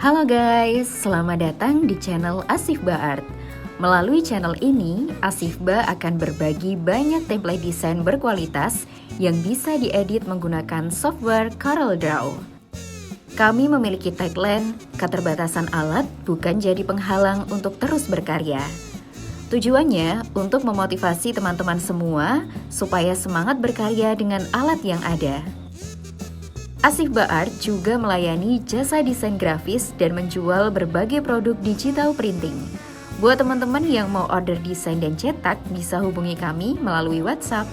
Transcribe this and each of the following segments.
Halo guys, selamat datang di channel Asifba Art. Melalui channel ini, Asifba akan berbagi banyak template desain berkualitas yang bisa diedit menggunakan software CorelDRAW. Kami memiliki tagline, keterbatasan alat bukan jadi penghalang untuk terus berkarya. Tujuannya untuk memotivasi teman-teman semua supaya semangat berkarya dengan alat yang ada. Asifba Art juga melayani jasa desain grafis dan menjual berbagai produk digital printing. Buat teman-teman yang mau order desain dan cetak, bisa hubungi kami melalui WhatsApp.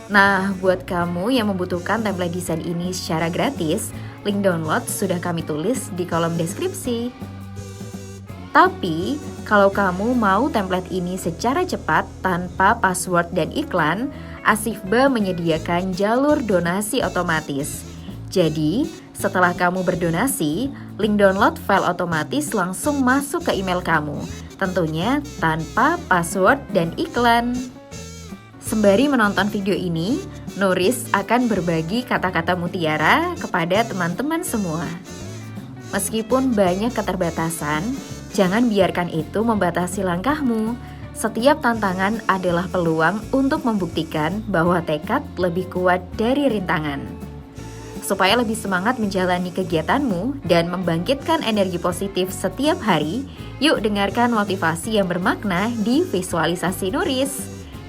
Nah, buat kamu yang membutuhkan template desain ini secara gratis, link download sudah kami tulis di kolom deskripsi. Tapi, kalau kamu mau template ini secara cepat tanpa password dan iklan, Asifba menyediakan jalur donasi otomatis. Jadi, setelah kamu berdonasi, link download file otomatis langsung masuk ke email kamu, tentunya tanpa password dan iklan. Sembari menonton video ini, Nuris akan berbagi kata-kata mutiara kepada teman-teman semua. Meskipun banyak keterbatasan, jangan biarkan itu membatasi langkahmu. Setiap tantangan adalah peluang untuk membuktikan bahwa tekad lebih kuat dari rintangan. Supaya lebih semangat menjalani kegiatanmu dan membangkitkan energi positif setiap hari, yuk dengarkan motivasi yang bermakna di visualisasi Nuris.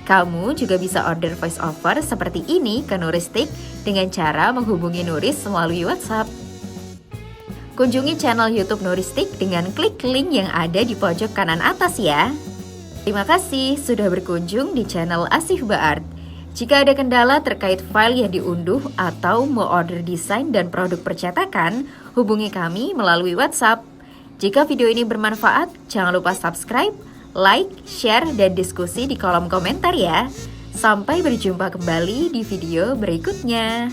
Kamu juga bisa order voice over seperti ini ke Nuristik dengan cara menghubungi Nuris melalui WhatsApp. Kunjungi channel YouTube Nuristik dengan klik link yang ada di pojok kanan atas ya. Terima kasih sudah berkunjung di channel Asifba Art. Jika ada kendala terkait file yang diunduh atau mau order desain dan produk percetakan, hubungi kami melalui WhatsApp. Jika video ini bermanfaat, jangan lupa subscribe, like, share, dan diskusi di kolom komentar ya. Sampai berjumpa kembali di video berikutnya.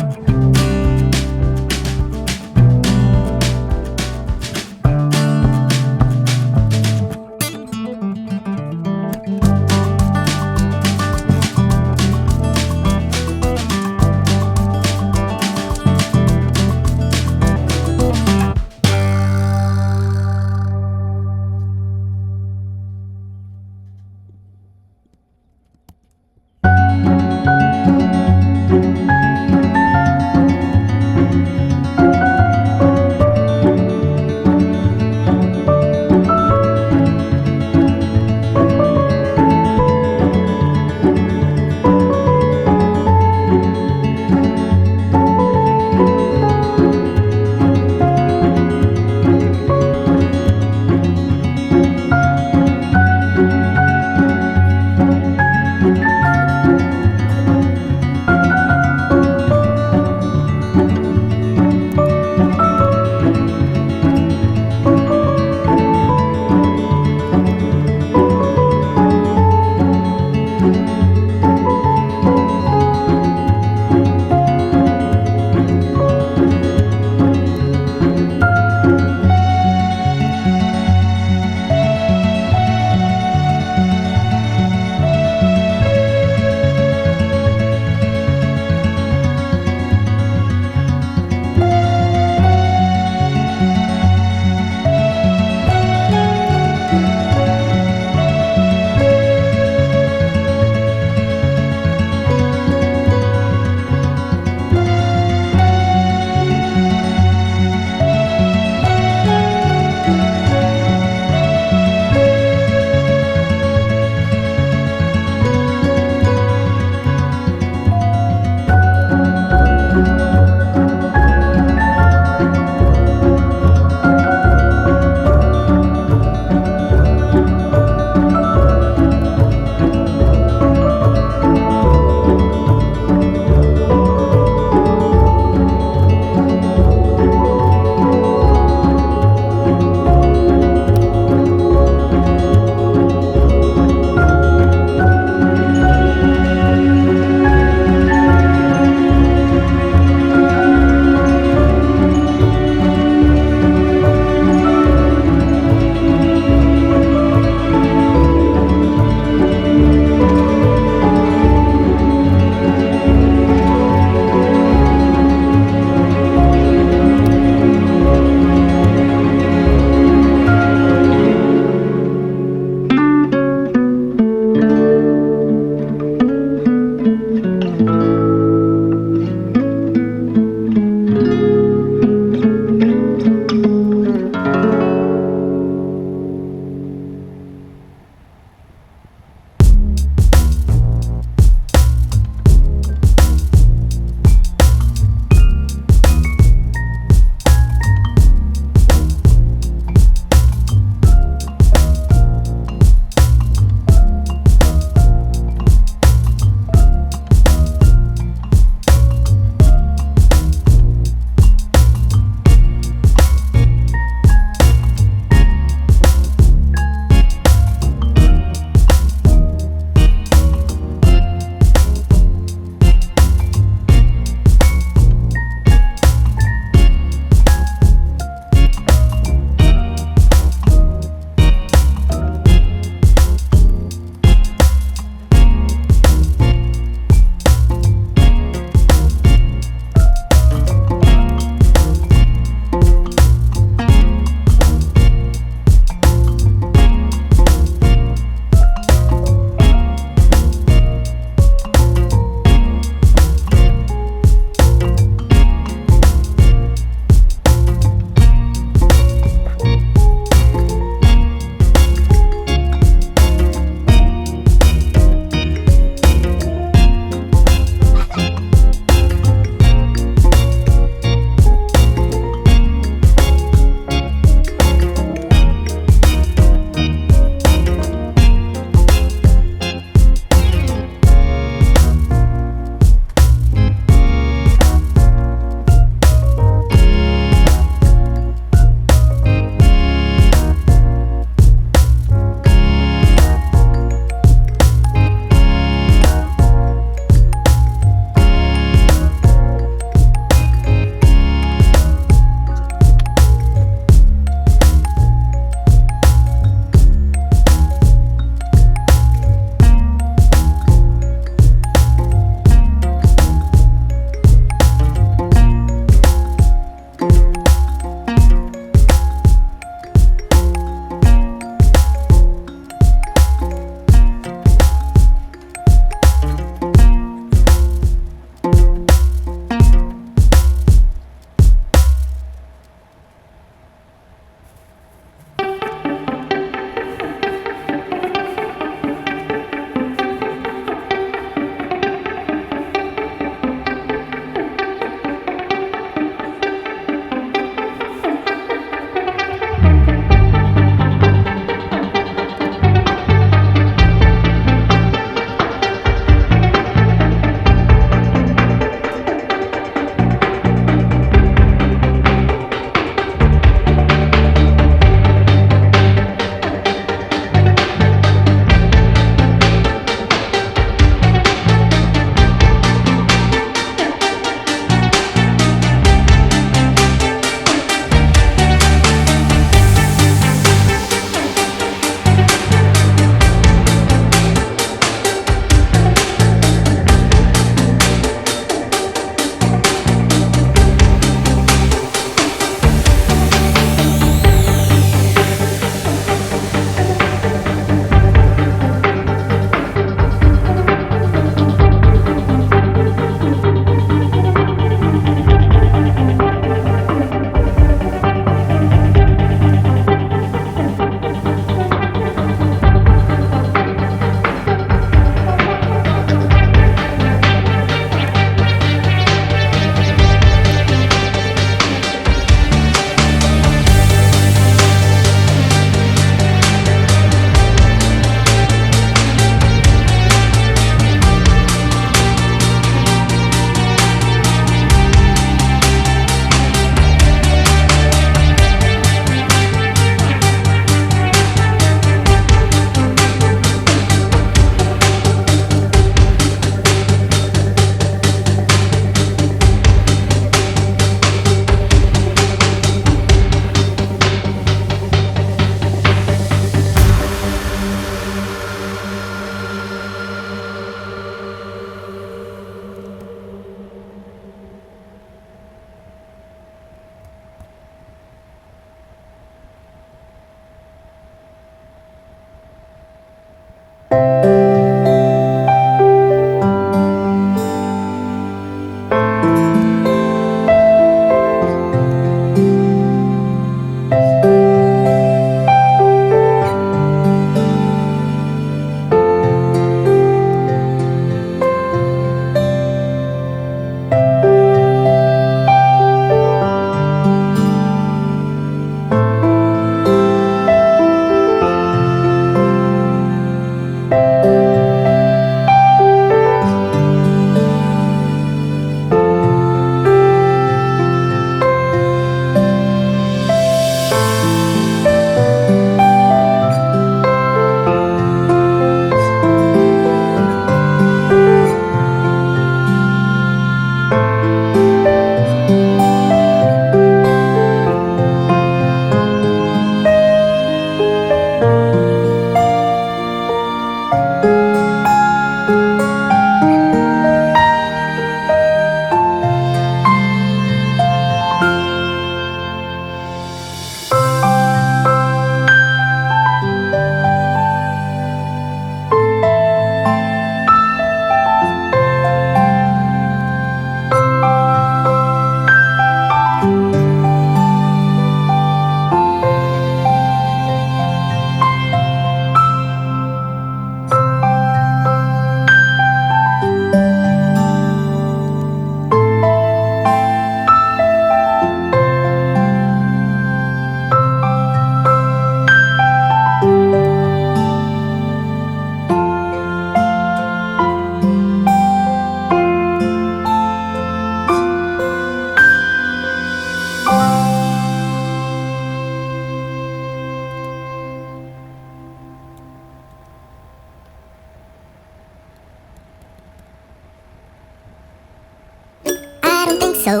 don't think so.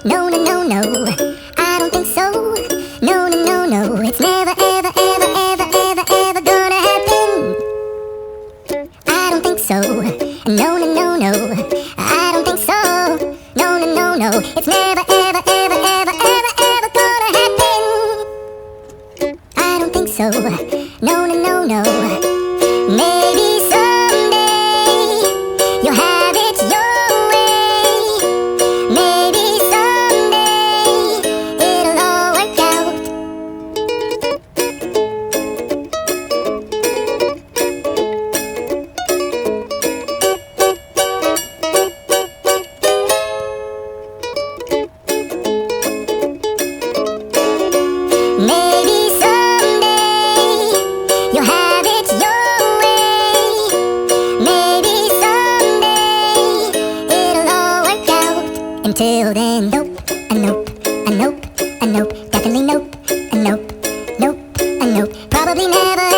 No, no, no, no. I don't think so. No, no, no, no. It's never, ever, ever, ever, ever, ever gonna happen. I don't think so. No, no, no, no. I don't think so. No, no, no, no. It's never, ever, ever, ever, ever, ever gonna happen. I don't think so. No, no, no, no. Maybe someday you'll have it your way. Maybe someday it'll all work out. Maybe someday you'll have it your way. Maybe someday it'll all work out. Until then, nope, a nope, a nope, a nope, definitely nope, a nope, nope, a nope, probably never.